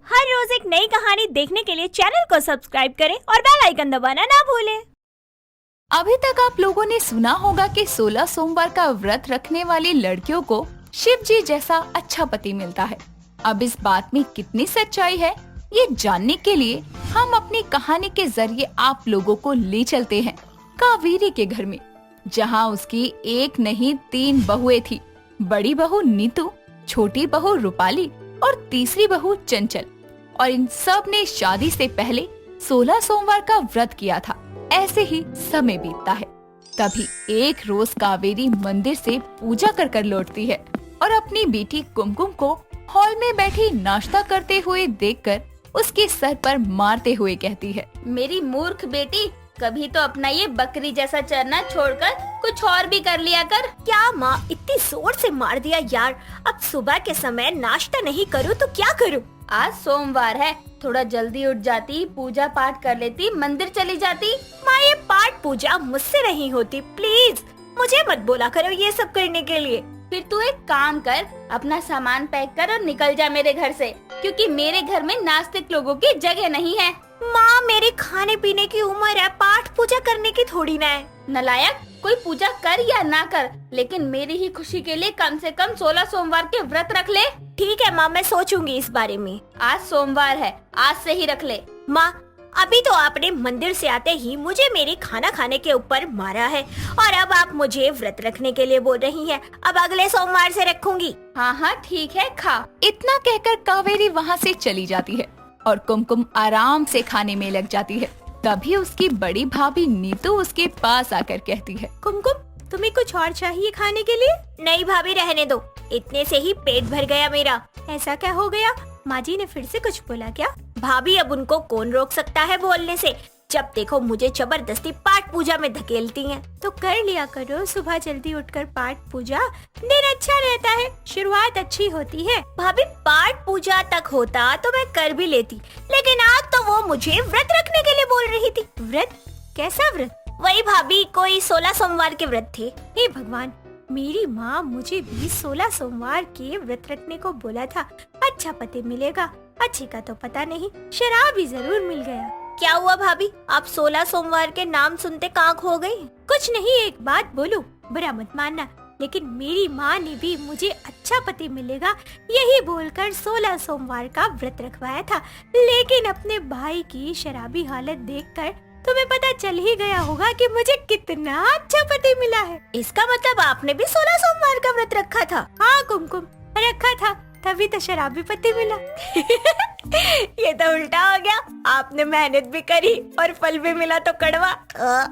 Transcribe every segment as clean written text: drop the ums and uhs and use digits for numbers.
हर रोज एक नई कहानी देखने के लिए चैनल को सब्सक्राइब करें और बेल आइकन दबाना ना भूलें। अभी तक आप लोगों ने सुना होगा कि 16 सोमवार का व्रत रखने वाली लड़कियों को शिव जी जैसा अच्छा पति मिलता है। अब इस बात में कितनी सच्चाई है, ये जानने के लिए हम अपनी कहानी के जरिए आप लोगों को ले चलते हैं कावेरी के घर में, जहां उसकी एक नहीं 3 बहुएं थी। बड़ी बहू नीतू, छोटी बहू रूपाली और तीसरी बहू चंचल। और इन सब ने शादी से पहले 16 सोमवार का व्रत किया था। ऐसे ही समय बीतता है। तभी एक रोज कावेरी मंदिर से पूजा कर कर लौटती है और अपनी बेटी कुमकुम को हॉल में बैठी नाश्ता करते हुए देखकर उसके सर पर मारते हुए कहती है, मेरी मूर्ख बेटी, कभी तो अपना ये बकरी जैसा चरना छोड़कर कुछ और भी कर लिया कर। क्या माँ, इतनी जोर से मार दिया यार। अब सुबह के समय नाश्ता नहीं करूँ तो क्या करूँ? आज सोमवार है, थोड़ा जल्दी उठ जाती, पूजा पाठ कर लेती, मंदिर चली जाती। माँ, ये पाठ पूजा मुझसे नहीं होती, प्लीज मुझे मत बोला करो ये सब करने के लिए। फिर तू एक काम कर, अपना सामान पैक कर और निकल जा मेरे घर से, क्योंकि मेरे घर में नास्तिक लोगों की जगह नहीं है। माँ, मेरी खाने पीने की उम्र है, पाठ पूजा करने की थोड़ी ना है। नलायक, कोई पूजा कर या ना कर, लेकिन मेरी ही खुशी के लिए कम से कम 16 सोमवार के व्रत रख ले। ठीक है माँ, मैं सोचूंगी इस बारे में। आज सोमवार है, आज से ही रख ले। माँ, अभी तो आपने मंदिर से आते ही मुझे मेरी खाना खाने के ऊपर मारा है और अब आप मुझे व्रत रखने के लिए बोल रही हैं। अब अगले सोमवार से रखूंगी। हाँ हाँ ठीक है, खा। इतना कहकर कावेरी वहाँ से चली जाती है और कुमकुम आराम से खाने में लग जाती है। तभी उसकी बड़ी भाभी नीतू उसके पास आकर कहती है, कुमकुम, तुम्हें कुछ और चाहिए खाने के लिए? नहीं भाभी, रहने दो, इतने से ही पेट भर गया मेरा। ऐसा क्या हो गया? माँ जी ने फिर से कुछ बोला क्या? भाभी, अब उनको कौन रोक सकता है बोलने से? जब देखो मुझे जबरदस्ती पाठ पूजा में धकेलती हैं। तो कर लिया करो, सुबह जल्दी उठकर पाठ पूजा, दिन अच्छा रहता है, शुरुआत अच्छी होती है। भाभी, पाठ पूजा तक होता तो मैं कर भी लेती, लेकिन आज तो वो मुझे व्रत रखने के लिए बोल रही थी। व्रत? कैसा व्रत? वही भाभी, कोई 16 सोमवार के व्रत थे। हे भगवान, मेरी माँ मुझे भी 16 सोमवार के व्रत रखने को बोला था। अच्छा पति मिलेगा, अच्छी का तो पता नहीं, शराब ही जरूर मिल गया। क्या हुआ भाभी, आप 16 सोमवार के नाम सुनते कहाँ खो गई? कुछ नहीं, एक बात बोलूं, बुरा मत मानना, लेकिन मेरी माँ ने भी मुझे अच्छा पति मिलेगा यही बोलकर 16 सोमवार का व्रत रखवाया था। लेकिन अपने भाई की शराबी हालत देखकर तुम्हें पता चल ही गया होगा कि मुझे कितना अच्छा पति मिला है। इसका मतलब आपने भी 16 सोमवार का व्रत रखा था? हाँ कुमकुम, रखा था, तभी तो शराबी पति मिला। ये तो उल्टा हो गया, आपने मेहनत भी करी और फल भी मिला तो कड़वा।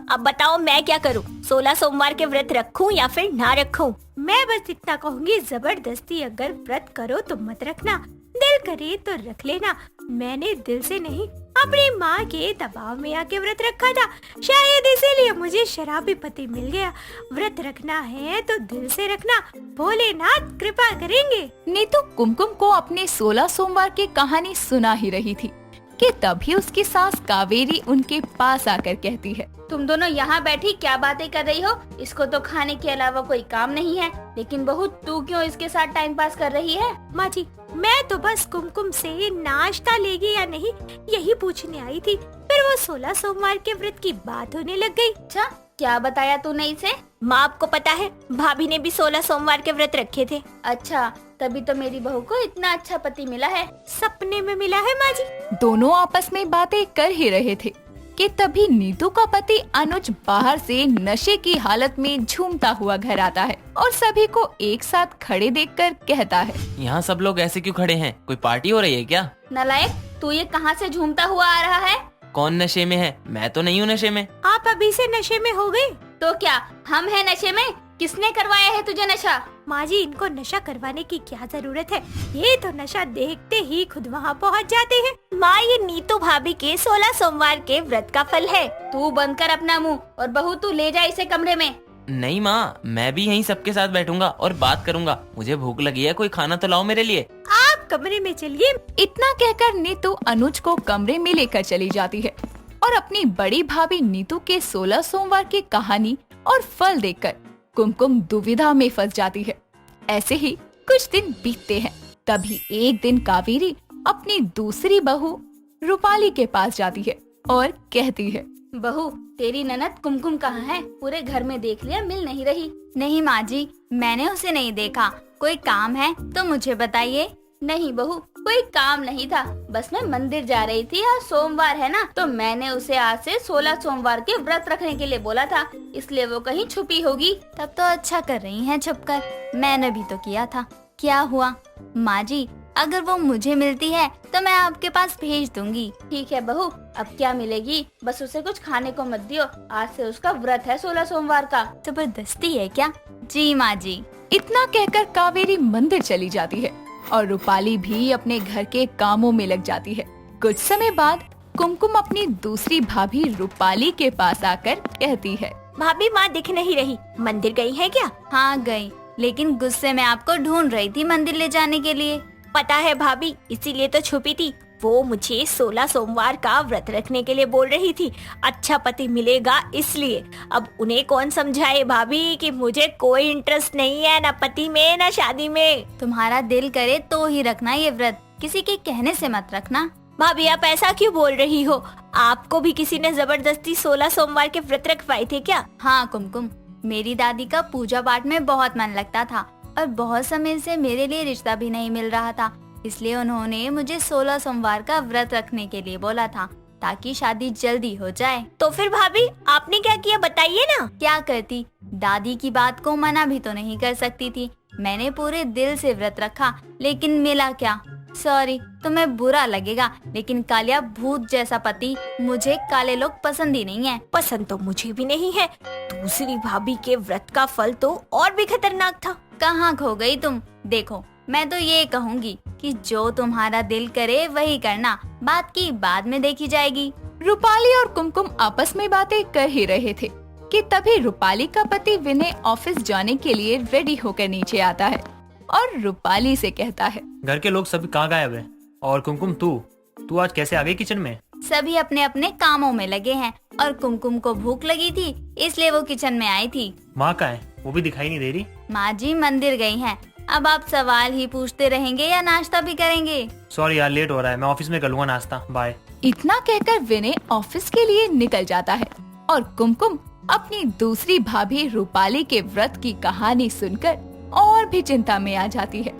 अब बताओ मैं क्या करूं? 16 सोमवार के व्रत रखूं या फिर ना रखूं? मैं बस इतना कहूंगी, जबरदस्ती अगर व्रत करो तो मत रखना, दिल करे तो रख लेना। मैंने दिल से नहीं, अपनी माँ के दबाव में आके व्रत रखा था, शायद इसीलिए मुझे शराबी पति मिल गया। व्रत रखना है तो दिल से रखना, भोलेनाथ कृपा करेंगे। नीतू कुमकुम को अपने 16 सोमवार की कहानी सुना ही रही थी कि तभी उसकी सास कावेरी उनके पास आकर कहती है, तुम दोनों यहाँ बैठी क्या बातें कर रही हो? इसको तो खाने के अलावा कोई काम नहीं है, लेकिन बहू तू क्यों इसके साथ टाइम पास कर रही है? माँ जी, मैं तो बस कुमकुम से नाश्ता लेगी या नहीं यही पूछने आई थी, फिर वो 16 सोमवार के व्रत की बात होने लग गई। अच्छा, क्या बताया तूने इसे? माँ, आपको पता है भाभी ने भी 16 सोमवार के व्रत रखे थे। अच्छा, तभी तो मेरी बहू को इतना अच्छा पति मिला है। सपने में मिला है माँ जी। दोनों आपस में बातें कर ही रहे थे कि तभी नीतू का पति अनुज बाहर से नशे की हालत में झूमता हुआ घर आता है और सभी को एक साथ खड़े देखकर कहता है, यहाँ सब लोग ऐसे क्यों खड़े हैं? कोई पार्टी हो रही है क्या? नलायक, तू ये कहाँ से झूमता हुआ आ रहा है? कौन नशे में है? मैं तो नहीं हूँ नशे में। आप अभी से नशे में हो गए? तो क्या हम हैं नशे में? किसने करवाया है तुझे नशा? माँ जी, इनको नशा करवाने की क्या जरूरत है, ये तो नशा देखते ही खुद वहाँ पहुँच जाते हैं। माँ, ये नीतू भाभी के 16 सोमवार के व्रत का फल है। तू बंद कर अपना मुंह और बहू तू ले जा इसे कमरे में। नहीं माँ, मैं भी यहीं सबके साथ बैठूंगा और बात करूंगा। मुझे भूख लगी है, कोई खाना तो लाओ मेरे लिए। आप कमरे में चलिए। इतना कहकर नीतू अनुज को कमरे में लेकर चली जाती है और अपनी बड़ी भाभी नीतू के 16 सोमवार की कहानी और फल देखकर कुमकुम दुविधा में फंस जाती है। ऐसे ही कुछ दिन बीतते हैं। तभी एक दिन कावेरी अपनी दूसरी बहू रूपाली के पास जाती है और कहती है, बहू, तेरी ननद कुमकुम कहाँ है? पूरे घर में देख लिया, मिल नहीं रही। नहीं माँ जी, मैंने उसे नहीं देखा। कोई काम है तो मुझे बताइए। नहीं बहू, कोई काम नहीं था, बस मैं मंदिर जा रही थी। आज सोमवार है ना, तो मैंने उसे आज से 16 सोमवार के व्रत रखने के लिए बोला था, इसलिए वो कहीं छुपी होगी। तब तो अच्छा कर रही हैं छुपकर, मैंने भी तो किया था। क्या हुआ माँ जी, अगर वो मुझे मिलती है तो मैं आपके पास भेज दूंगी। ठीक है बहू, अब क्या मिलेगी, बस उसे कुछ खाने को मत दियो, आज से उसका व्रत है 16 सोमवार का। जबरदस्ती है क्या? जी माँ जी। इतना कहकर कावेरी मंदिर चली जाती है और रूपाली भी अपने घर के कामों में लग जाती है। कुछ समय बाद कुमकुम अपनी दूसरी भाभी रूपाली के पास आकर कहती है, भाभी माँ दिख नहीं रही, मंदिर गई है क्या? हाँ गई, लेकिन गुस्से में आपको ढूंढ रही थी मंदिर ले जाने के लिए। पता है भाभी, इसीलिए तो छुपी थी। वो मुझे 16 सोमवार का व्रत रखने के लिए बोल रही थी, अच्छा पति मिलेगा इसलिए। अब उन्हें कौन समझाए भाभी कि मुझे कोई इंटरेस्ट नहीं है, ना पति में ना शादी में। तुम्हारा दिल करे तो ही रखना ये व्रत, किसी के कहने से मत रखना। भाभी आप ऐसा क्यों बोल रही हो? आपको भी किसी ने जबरदस्ती 16 सोमवार के व्रत रखवाए थे क्या? हाँ कुमकुम, मेरी दादी का पूजा पाठ में बहुत मन लगता था और बहुत समय से मेरे लिए रिश्ता भी नहीं मिल रहा था, इसलिए उन्होंने मुझे 16 सोमवार का व्रत रखने के लिए बोला था ताकि शादी जल्दी हो जाए। तो फिर भाभी आपने क्या किया बताइए ना। क्या करती, दादी की बात को मना भी तो नहीं कर सकती थी। मैंने पूरे दिल से व्रत रखा, लेकिन मिला क्या? सॉरी, तुम्हें बुरा लगेगा, लेकिन कालिया भूत जैसा पति, मुझे काले लोग पसंद ही नहीं है। पसंद तो मुझे भी नहीं है। दूसरी भाभी के व्रत का फल तो और भी खतरनाक था। कहाँ खो गई तुम? देखो, मैं तो ये कहूँगी कि जो तुम्हारा दिल करे वही करना, बात की बाद में देखी जाएगी। रूपाली और कुमकुम आपस में बातें कर ही रहे थे कि तभी रूपाली का पति विनय ऑफिस जाने के लिए रेडी होकर नीचे आता है और रूपाली से कहता है, घर के लोग सभी कहाँ गायब हैं? और कुमकुम तू आज कैसे आ गई किचन में? सभी अपने अपने कामों में लगे हैं और कुमकुम को भूख लगी थी, इसलिए वो किचन में आई थी। माँ कहाँ है? वो भी दिखाई नहीं दे रही। माँ जी मंदिर गई हैं। अब आप सवाल ही पूछते रहेंगे या नाश्ता भी करेंगे? सॉरी यार, लेट हो रहा है, मैं ऑफिस में कर लूंगा नाश्ता, बाय। इतना कहकर विनय ऑफिस के लिए निकल जाता है और कुमकुम अपनी दूसरी भाभी रूपाली के व्रत की कहानी सुनकर और भी चिंता में आ जाती है।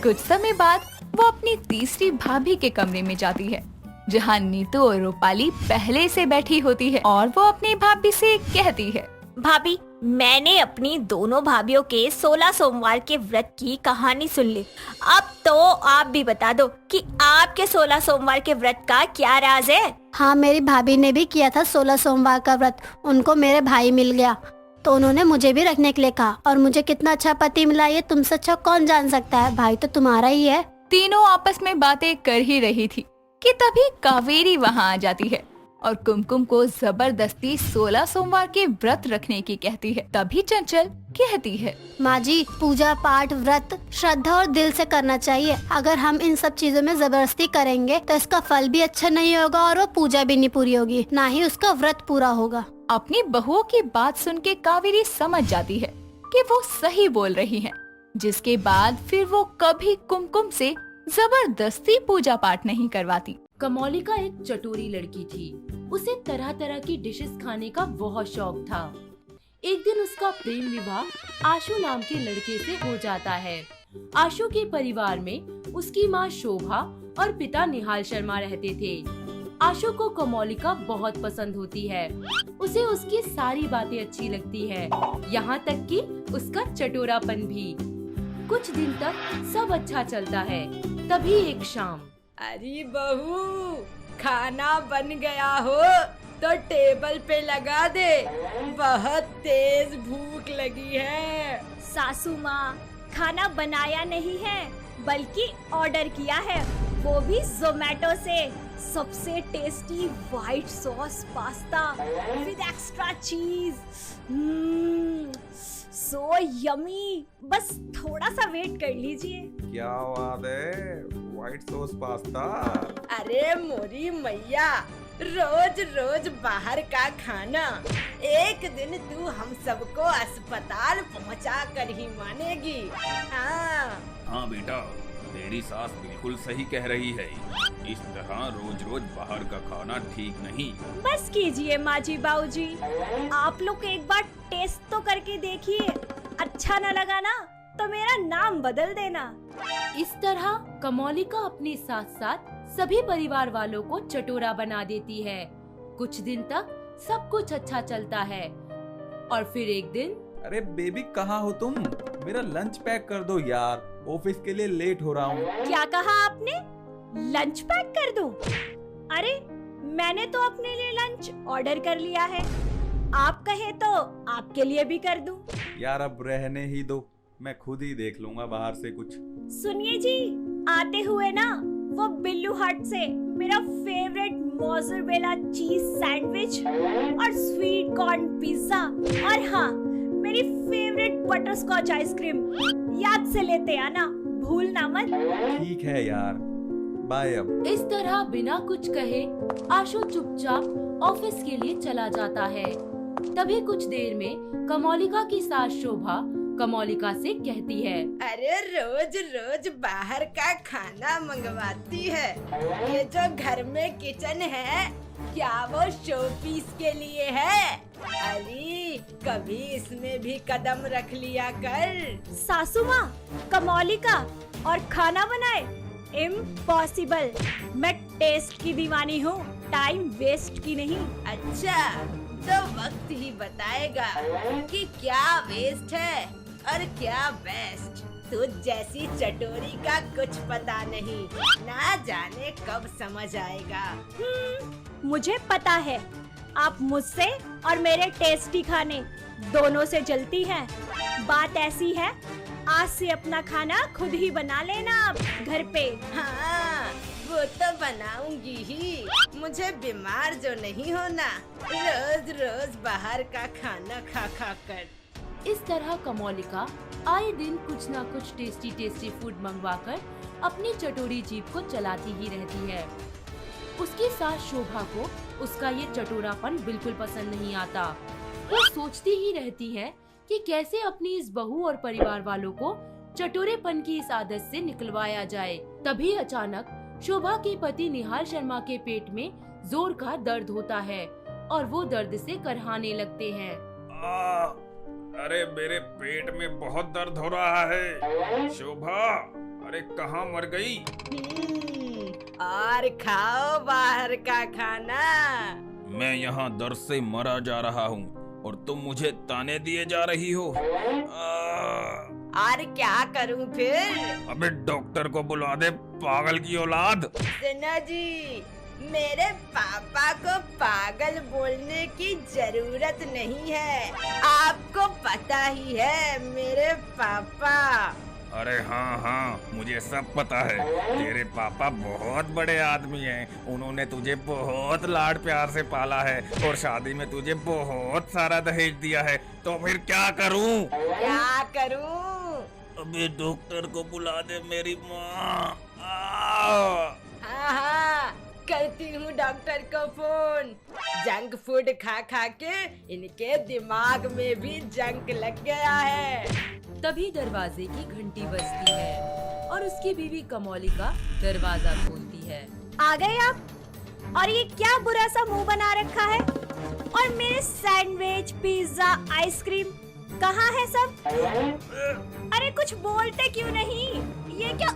कुछ समय बाद वो अपनी तीसरी भाभी के कमरे में जाती है, जहाँ नीतू और रूपाली पहले से बैठी होती है और वो अपनी भाभी से कहती है, भाभी मैंने अपनी दोनों भाभीयों के 16 सोमवार के व्रत की कहानी सुन ली। अब तो आप भी बता दो कि आपके 16 सोमवार के व्रत का क्या राज है? हाँ, मेरी भाभी ने भी किया था 16 सोमवार का व्रत। उनको मेरे भाई मिल गया तो उन्होंने मुझे भी रखने के लिए कहा, और मुझे कितना अच्छा पति मिला ये तुमसे अच्छा कौन जान सकता है। भाई तो तुम्हारा ही है। तीनों आपस में बातें कर ही रही थी कि तभी कावेरी वहाँ आ जाती है और कुमकुम को जबरदस्ती 16 सोमवार के व्रत रखने की कहती है। तभी चंचल कहती है, माँ जी, पूजा पाठ व्रत श्रद्धा और दिल से करना चाहिए। अगर हम इन सब चीजों में जबरदस्ती करेंगे तो इसका फल भी अच्छा नहीं होगा और वो पूजा भी नहीं पूरी होगी, ना ही उसका व्रत पूरा होगा। अपनी बहुओं की बात सुन के कावेरी समझ जाती है कि वो सही बोल रही हैं, जिसके बाद फिर वो कभी कुमकुम से जबरदस्ती पूजा पाठ नहीं करवाती। कमौलिका एक चटोरी लड़की थी। उसे तरह तरह की डिशेस खाने का बहुत शौक था। एक दिन उसका प्रेम विवाह आशु नाम के लड़के से हो जाता है। आशु के परिवार में उसकी माँ शोभा और पिता निहाल शर्मा रहते थे। आशु को कमौलिका बहुत पसंद होती है। उसे उसकी सारी बातें अच्छी लगती है, यहाँ तक कि उसका चटोरापन भी। कुछ दिन तक सब अच्छा चलता है। तभी एक शाम, अरे बहू, खाना बन गया हो तो टेबल पे लगा दे, बहुत तेज भूख लगी है। सासू माँ, खाना बनाया नहीं है बल्कि ऑर्डर किया है, वो भी जोमेटो से। सबसे tasty white sauce pasta with extra चीज, सो यमी। बस थोड़ा सा वेट कर लीजिए। क्या बात है, व्हाइट सॉस पास्ता? अरे मोरी मैया, रोज रोज बाहर का खाना, एक दिन तू हम सबको अस्पताल पहुंचा कर ही मानेगी। हाँ हाँ बेटा, तेरी सास बिल्कुल सही कह रही है। इस तरह रोज रोज बाहर का खाना ठीक नहीं। बस कीजिए माँ जी बाबूजी, आप लोग एक बार टेस्ट तो करके देखिए, अच्छा न लगा ना तो मेरा नाम बदल देना। इस तरह कमौलिका अपने साथ साथ सभी परिवार वालों को चटोरा बना देती है। कुछ दिन तक सब कुछ अच्छा चलता है और फिर एक दिन। अरे बेबी कहाँ हो तुम? मेरा लंच पैक कर दो यार, ऑफिस के लिए लेट हो रहा हूँ। क्या कहा आपने? लंच पैक कर दूं? अरे मैंने तो अपने लिए लंच ऑर्डर कर लिया है, आप कहे तो आपके लिए भी कर दूं। यार अब रहने ही दो, मैं खुद ही देख लूंगा बाहर से कुछ। सुनिए जी, आते हुए ना वो बिल्लू हट से मेरा फेवरेट मोज़रेला चीज सैंडविच और स्वीट कॉर्न पिज्जा और हाँ मेरी फेवरेट बटर स्कॉच आइसक्रीम याद से लेते आना, भूलना मत। ठीक है यार, बाय अब। इस तरह बिना कुछ कहे आशु चुपचाप ऑफिस के लिए चला जाता है। तभी कुछ देर में कमौलिका की सास शोभा कमौलिका से कहती है, अरे रोज रोज बाहर का खाना मंगवाती है, ये जो घर में किचन है क्या वो शो पीस के लिए है? अरे कभी इसमें भी कदम रख लिया कर। सासू माँ, कमौलिका और खाना बनाए? इम्पॉसिबल, मैं टेस्ट की दीवानी हूँ, टाइम वेस्ट की नहीं। अच्छा तो वक्त ही बताएगा कि क्या वेस्ट है और क्या बेस्ट। तुझ जैसी चटोरी का कुछ पता नहीं, ना जाने कब समझ आएगा। मुझे पता है, आप मुझसे और मेरे टेस्टी खाने दोनों से जलती हैं। बात ऐसी है, आज से अपना खाना खुद ही बना लेना आप घर पे। हाँ वो तो बनाऊंगी ही, मुझे बीमार जो नहीं होना रोज रोज बाहर का खाना खा खा कर। इस तरह कमौलिका आए दिन कुछ ना कुछ टेस्टी टेस्टी फूड मंगवाकर अपनी चटोरी जीभ को चलाती ही रहती है। उसकी सास शोभा को उसका ये चटोरापन बिल्कुल पसंद नहीं आता। वो सोचती ही रहती है कि कैसे अपनी इस बहू और परिवार वालों को चटोरेपन की इस आदत से निकलवाया जाए। तभी अचानक शोभा के पति निहाल शर्मा के पेट में जोर का दर्द होता है और वो दर्द से करहाने लगते हैं। अरे मेरे पेट में बहुत दर्द हो रहा है। शोभा, अरे कहाँ मर गई? और खाओ बाहर का खाना। मैं यहाँ दर्द से मरा जा रहा हूँ और तुम मुझे ताने दिए जा रही हो। और क्या करूँ फिर? अबे डॉक्टर को बुला दे, पागल की औलाद। सुनो जी, मेरे पापा को पागल बोलने की जरूरत नहीं है, आपको पता ही है मेरे पापा। अरे हाँ हाँ, मुझे सब पता है। तेरे पापा बहुत बड़े आदमी हैं। उन्होंने तुझे बहुत लाड प्यार से पाला है और शादी में तुझे बहुत सारा दहेज दिया है। तो फिर क्या करूं? क्या करूं? अबे डॉक्टर को बुला दे मेरी माँ। हाँ हाँ करती हूँ डॉक्टर को फोन। जंक फूड खा खा के इनके दिमाग में भी जंक लग गया है। तभी दरवाजे की घंटी बजती है और उसकी बीवी कमौलिका दरवाजा खोलती है। आ गए आप? और ये क्या बुरा सा मुंह बना रखा है? और मेरे सैंडविच, पिज्जा, आइसक्रीम कहाँ है सब? अरे कुछ बोलते क्यों नहीं? ये क्या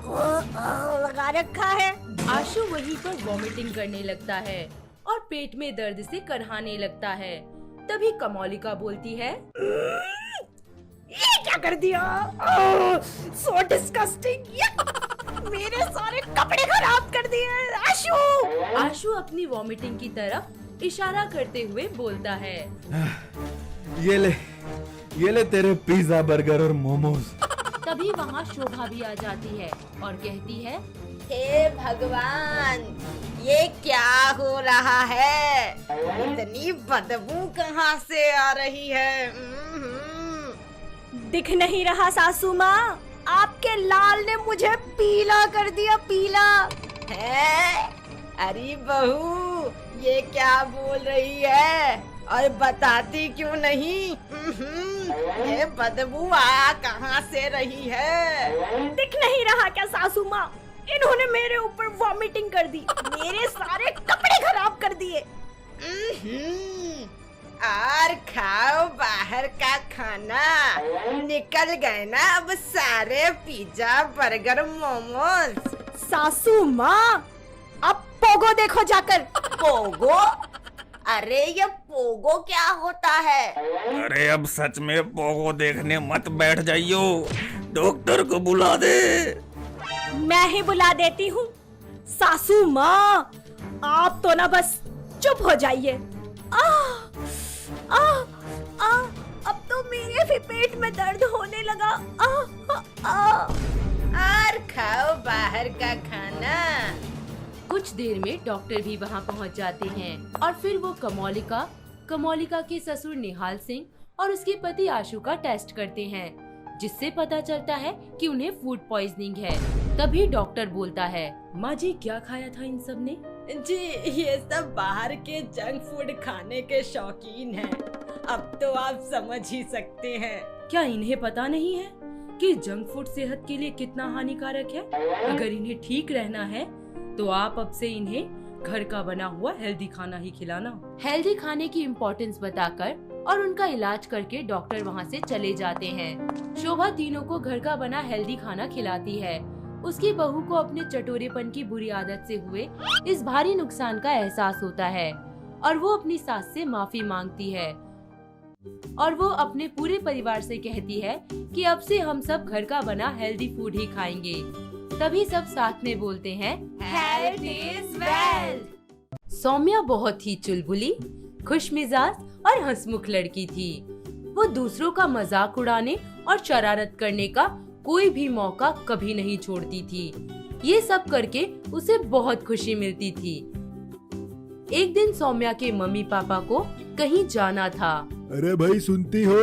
लगा रखा है? आशु वहीं पर वॉमिटिंग करने लगता है और पेट में दर्द से करहाने लगता है। तभी कमौलिका बोलती है, ये क्या कर दिया? So disgusting! मेरे सारे कपड़े खराब कर दिए। आशु! आशु अपनी वॉमिटिंग की तरफ इशारा करते हुए बोलता है, ये ले तेरे पिज्जा, बर्गर और मोमोज। तभी वहाँ शोभा भी आ जाती है और कहती है, हे भगवान, ये क्या हो रहा है? इतनी बदबू कहाँ से आ रही है? दिख नहीं रहा सासू माँ, आपके लाल ने मुझे पीला कर दिया, पीला। है? अरे बहू, ये क्या बोल रही है और बताती क्यों नहीं? ये बदबू आ कहाँ से रही है? दिख नहीं रहा क्या सासू माँ? इन्होंने मेरे ऊपर वॉमिटिंग कर दी, मेरे सारे कपड़े खराब कर दिए। और खाओ बाहर का खाना। निकल गए ना अब सारे पिज्जा बर्गर मोमोज। सासू माँ, अब पोगो देखो जाकर। पोगो? अरे ये पोगो क्या होता है? अरे अब सच में पोगो देखने मत बैठ जाइयो, डॉक्टर को बुला दे। मैं ही बुला देती हूँ। सासू माँ, आप तो ना बस चुप हो जाइए। अब तो मेरे भी पेट में दर्द होने लगा। और खाओ बाहर का खाना। कुछ देर में डॉक्टर भी वहाँ पहुँच जाते हैं और फिर वो कमोलिका के ससुर निहाल सिंह और उसके पति आशु का टेस्ट करते हैं, जिससे पता चलता है कि उन्हें फूड पॉइजनिंग है। तभी डॉक्टर बोलता है, माँ जी क्या खाया था इन सब ने? जी ये सब बाहर के जंक फूड खाने के शौकीन हैं। अब तो आप समझ ही सकते हैं। क्या इन्हें पता नहीं है कि जंक फूड सेहत के लिए कितना हानिकारक है? अगर इन्हें ठीक रहना है तो आप अब से इन्हें घर का बना हुआ हेल्दी खाना ही खिलाना। हेल्दी खाने की इम्पोर्टेंस बताकर और उनका इलाज करके डॉक्टर वहाँ से चले जाते हैं। शोभा तीनों को घर का बना हेल्दी खाना खिलाती है। उसकी बहू को अपने चटोरेपन की बुरी आदत से हुए इस भारी नुकसान का एहसास होता है और वो अपनी सास से माफी मांगती है और वो अपने पूरे परिवार से कहती है कि अब से हम सब घर का बना हेल्दी फूड ही खाएंगे। तभी सब साथ में बोलते हैं, हेल्थ इज वेल्थ। सौम्या बहुत ही चुलबुली, खुशमिजाज और हंसमुख लड़की थी। वो दूसरों का मजाक उड़ाने और शरारत करने का कोई भी मौका कभी नहीं छोड़ती थी। ये सब करके उसे बहुत खुशी मिलती थी। एक दिन सौम्या के मम्मी पापा को कहीं जाना था। अरे भाई सुनती हो,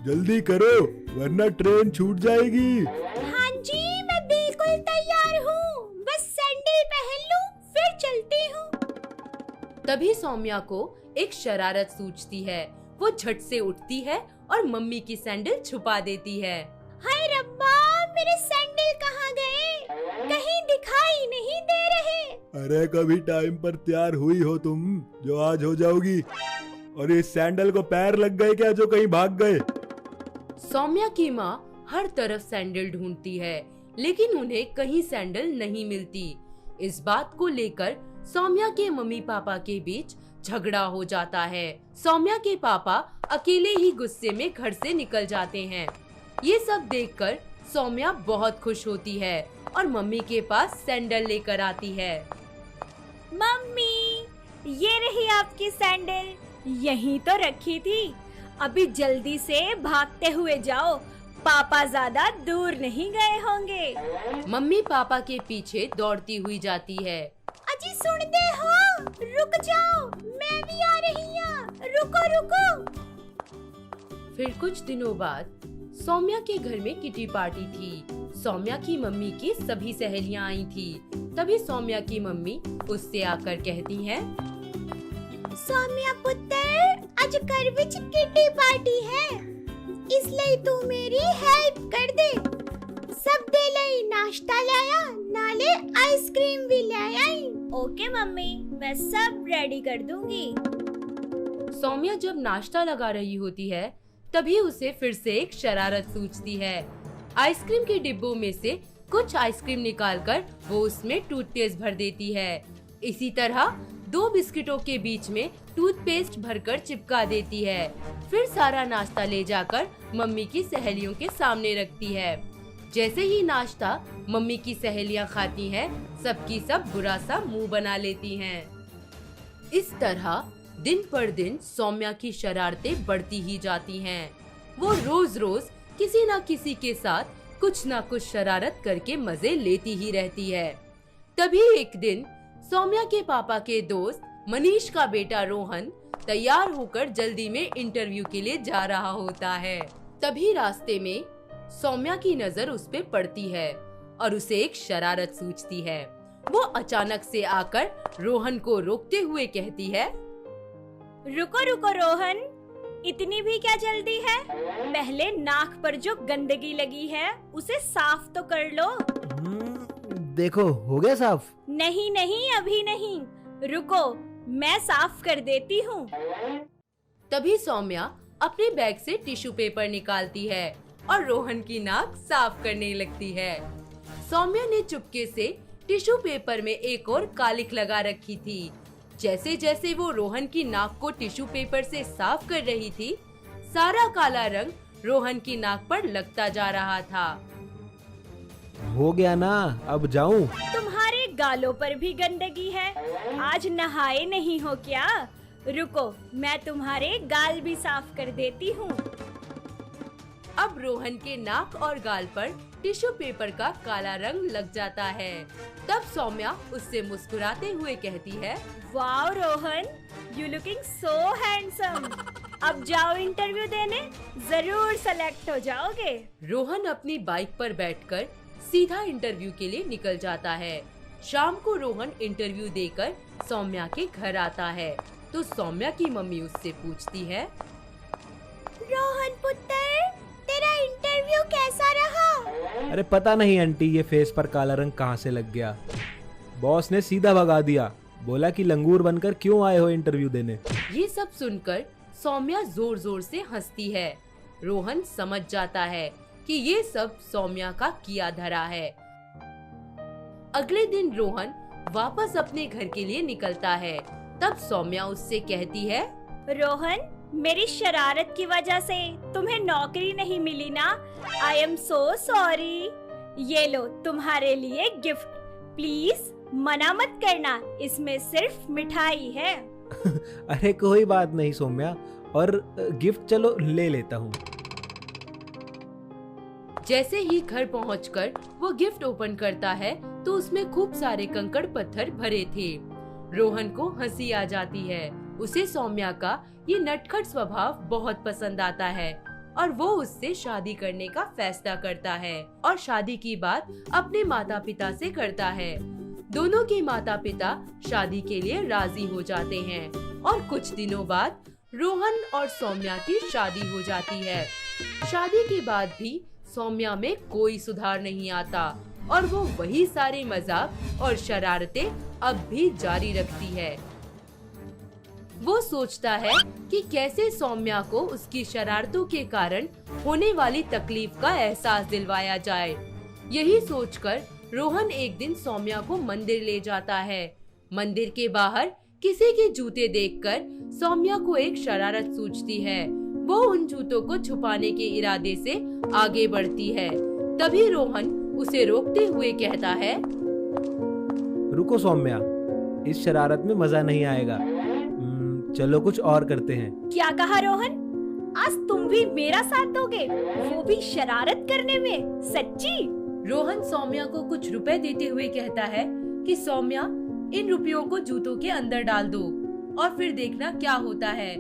जल्दी करो वरना ट्रेन छूट जाएगी। हाँ जी, मैं बिल्कुल तैयार हूँ, बस सैंडल पहन लूं, फिर चलती हूँ। तभी सौम्या को एक शरारत सूझती है। वो झट से उठती है और मम्मी की सैंडल छुपा देती है। हाय रब्बा, मेरे सैंडल कहाँ गए? कहीं दिखाई नहीं दे रहे। अरे कभी टाइम पर तैयार हुई हो तुम, जो आज हो जाओगी। और इस सैंडल को पैर लग गए क्या जो कहीं भाग गए? सौम्या की माँ हर तरफ सैंडल ढूंढती है, लेकिन उन्हें कहीं सैंडल नहीं मिलती। इस बात को लेकर सौम्या के मम्मी पापा के बीच झगड़ा हो जाता है। सौम्या के पापा अकेले ही गुस्से में घर से निकल जाते हैं। ये सब देखकर सौम्या बहुत खुश होती है और मम्मी के पास सैंडल लेकर आती है। मम्मी, ये रही आपकी सैंडल, यहीं तो रखी थी। अभी जल्दी से भागते हुए जाओ, पापा ज्यादा दूर नहीं गए होंगे। मम्मी पापा के पीछे दौड़ती हुई जाती है। अजी सुनते हो? रुक जाओ, मैं भी आ रही हूँ, रुको रुको। फिर कुछ दिनों बाद सौम्या के घर में किटी पार्टी थी। सौम्या की मम्मी की सभी सहेलियां आई थी। तभी सौम्या की मम्मी उससे आकर कहती हैं, सौम्या पुत्र, आज घर विच किटी पार्टी है, इसलिए तू मेरी हेल्प कर दे। सब दे लई नाश्ता लाया, नाले आइसक्रीम भी ले आई। ओके मम्मी, मैं सब रेडी कर दूंगी। सौम्या जब नाश्ता लगा रही होती है, तभी उसे फिर से एक शरारत सूझती है। आइसक्रीम के डिब्बों में से कुछ आइसक्रीम निकालकर वो उसमें टूथपेस्ट भर देती है। इसी तरह 2 बिस्किटों के बीच में टूथपेस्ट भरकर चिपका देती है। फिर सारा नाश्ता ले जाकर मम्मी की सहेलियों के सामने रखती है। जैसे ही नाश्ता मम्मी की सहेलियां खाती हैं, सबकी सब बुरा सा मुंह बना लेती हैं। इस तरह दिन पर दिन सौम्या की शरारतें बढ़ती ही जाती हैं। वो रोज रोज किसी न किसी के साथ कुछ न कुछ शरारत करके मजे लेती ही रहती है। तभी एक दिन सौम्या के पापा के दोस्त मनीष का बेटा रोहन तैयार होकर जल्दी में इंटरव्यू के लिए जा रहा होता है। तभी रास्ते में सौम्या की नजर उस पे पड़ती है और उसे एक शरारत सूझती है। वो अचानक से आकर रोहन को रोकते हुए कहती है, रुको रुको रोहन, इतनी भी क्या जल्दी है? पहले नाक पर जो गंदगी लगी है उसे साफ तो कर लो। देखो हो गया साफ। नहीं नहीं, अभी नहीं, रुको, मैं साफ कर देती हूँ। तभी सौम्या अपने बैग से टिश्यू पेपर निकालती है और रोहन की नाक साफ करने लगती है। सौम्या ने चुपके से टिश्यू पेपर में एक और कालिक लगा रखी थी। जैसे जैसे वो रोहन की नाक को टिश्यू पेपर से साफ कर रही थी, सारा काला रंग रोहन की नाक पर लगता जा रहा था। हो गया ना, अब जाऊं? तुम्हारे गालों पर भी गंदगी है, आज नहाए नहीं हो क्या? रुको, मैं तुम्हारे गाल भी साफ कर देती हूँ। अब रोहन के नाक और गाल पर टिश्यू पेपर का काला रंग लग जाता है। तब सौम्या उससे मुस्कुराते हुए कहती है, wow Rohan, you looking so handsome. अब जाओ इंटरव्यू देने, जरूर सेलेक्ट हो जाओगे। रोहन अपनी बाइक पर बैठकर सीधा इंटरव्यू के लिए निकल जाता है। शाम को रोहन इंटरव्यू देकर सौम्या के घर आता है तो सौम्या की मम्मी उससे पूछती है, रोहन पुत्र, तेरा इंटरव्यू कैसा रहा? अरे पता नहीं आंटी, ये फेस पर काला रंग कहाँ से लग गया। बॉस ने सीधा भगा दिया, बोला कि लंगूर बनकर क्यों आए हो इंटरव्यू देने। ये सब सुनकर सौम्या जोर जोर से हंसती है। रोहन समझ जाता है कि ये सब सौम्या का किया धरा है। अगले दिन रोहन वापस अपने घर के लिए निकलता है। तब सौम्या उससे कहती है, रोहन, मेरी शरारत की वजह से तुम्हें नौकरी नहीं मिली ना? I am so sorry. ये लो तुम्हारे लिए गिफ्ट, प्लीज मना मत करना, इसमें सिर्फ मिठाई है। अरे कोई बात नहीं सौम्या, और गिफ्ट चलो ले लेता हूँ। जैसे ही घर पहुंचकर वो गिफ्ट ओपन करता है तो उसमें खूब सारे कंकड़ पत्थर भरे थे। रोहन को हंसी आ जाती है। उसे सौम्या का ये नटखट स्वभाव बहुत पसंद आता है और वो उससे शादी करने का फैसला करता है और शादी की बात अपने माता पिता से करता है। दोनों के माता पिता शादी के लिए राजी हो जाते हैं और कुछ दिनों बाद रोहन और सौम्या की शादी हो जाती है। शादी के बाद भी सौम्या में कोई सुधार नहीं आता और वो वही सारे मजाक और शरारतें अब भी जारी रखती है। वो सोचता है कि कैसे सौम्या को उसकी शरारतों के कारण होने वाली तकलीफ का एहसास दिलवाया जाए। यही सोचकर रोहन एक दिन सौम्या को मंदिर ले जाता है। मंदिर के बाहर किसी के जूते देखकर सौम्या को एक शरारत सूझती है। वो उन जूतों को छुपाने के इरादे से आगे बढ़ती है। तभी रोहन उसे रोकते हुए कहता है, रुको सौम्या, इस शरारत में मजा नहीं आएगा, चलो कुछ और करते हैं। क्या कहा रोहन? आज तुम भी मेरा साथ दोगे, वो भी शरारत करने में? सच्ची? रोहन सौम्या को कुछ रुपए देते हुए कहता है कि सौम्या, इन रुपयों को जूतों के अंदर डाल दो और फिर देखना क्या होता है।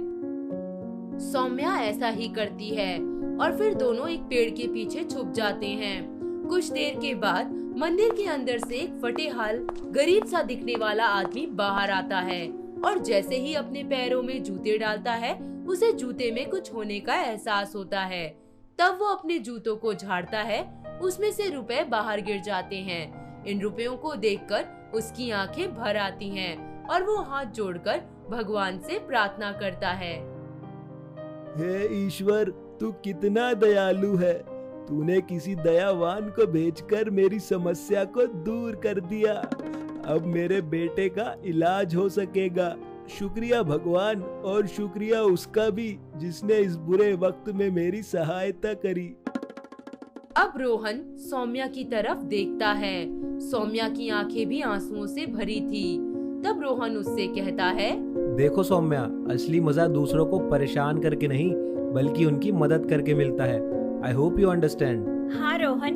सौम्या ऐसा ही करती है और फिर दोनों एक पेड़ के पीछे छुप जाते हैं। कुछ देर के बाद मंदिर के अंदर से एक फटेहाल गरीब सा दिखने वाला आदमी बाहर आता है और जैसे ही अपने पैरों में जूते डालता है उसे जूते में कुछ होने का एहसास होता है। तब वो अपने जूतों को झाड़ता है, उसमें से रुपए बाहर गिर जाते हैं। इन रुपयों को देखकर उसकी आंखें भर आती हैं और वो हाथ जोड़कर भगवान से प्रार्थना करता है, हे ईश्वर, तू कितना दयालु है। तूने किसी दयावान को भेजकर मेरी समस्या को दूर कर दिया। अब मेरे बेटे का इलाज हो सकेगा। शुक्रिया भगवान, और शुक्रिया उसका भी जिसने इस बुरे वक्त में मेरी सहायता करी। अब रोहन सौम्या की तरफ देखता है। सौम्या की आंखें भी आंसुओं से भरी थी। तब रोहन उससे कहता है, देखो सौम्या, असली मजा दूसरों को परेशान करके नहीं बल्कि उनकी मदद करके मिलता है। I hope you understand. हाँ रोहन,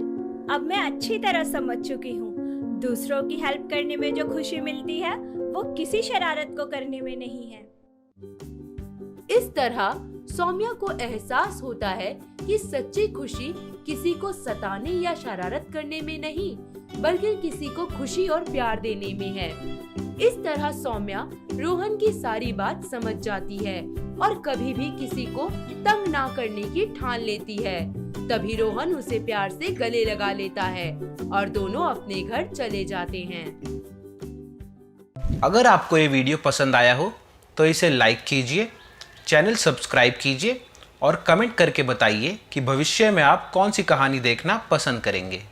अब मैं अच्छी तरह समझ चुकी हूँ। दूसरों की हेल्प करने में जो खुशी मिलती है वो किसी शरारत को करने में नहीं है। इस तरह सौम्या को एहसास होता है कि सच्ची खुशी किसी को सताने या शरारत करने में नहीं बल्कि किसी को खुशी और प्यार देने में है। इस तरह सौम्या रोहन की सारी बात समझ जाती है और कभी भी किसी को तंग ना करने की ठान लेती है। तभी रोहन उसे प्यार से गले लगा लेता है और दोनों अपने घर चले जाते हैं। अगर आपको ये वीडियो पसंद आया हो तो इसे लाइक कीजिए, चैनल सब्सक्राइब कीजिए और कमेंट करके बताइए कि भविष्य में आप कौन सी कहानी देखना पसंद करेंगे।